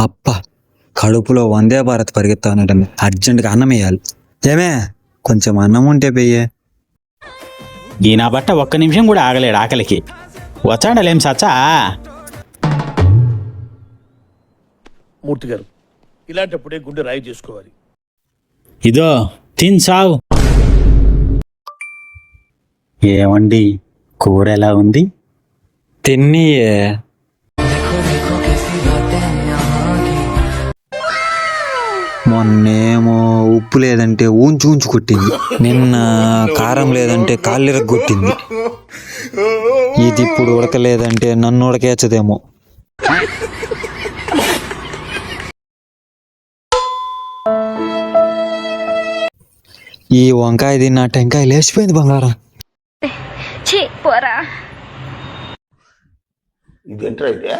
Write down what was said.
అప్ప కడుపులో వందే భారత్ పరిగెత్తానంటే అర్జెంటుగా అన్నం వేయాలి. ఏమే కొంచెం అన్నం ఉంటే పెయ్యే. ఈయన బట్ట ఒక్క నిమిషం కూడా ఆగలేడు ఆకలికి. వచ్చాడలేం సచ్చా. మూర్తి గారు, ఇలాంటప్పుడే గుండె రాయి చేసుకోవాలి. ఇదో తిన్ సావు. ఏమండి కూర ఎలా ఉంది? తిన్నీయే. మొన్నేమో ఉప్పు లేదంటే ఊంచు కొట్టింది, నిన్న కారం లేదంటే కాళ్ళిరగ కొట్టింది, ఇది ఇప్పుడు ఉడకలేదంటే నన్ను ఉడకేచ్చదేమో. ఈ వంకాయ తిన్న టెంకాయ లేచిపోయింది బంగారం. ఇదేంట్రా ఇదే?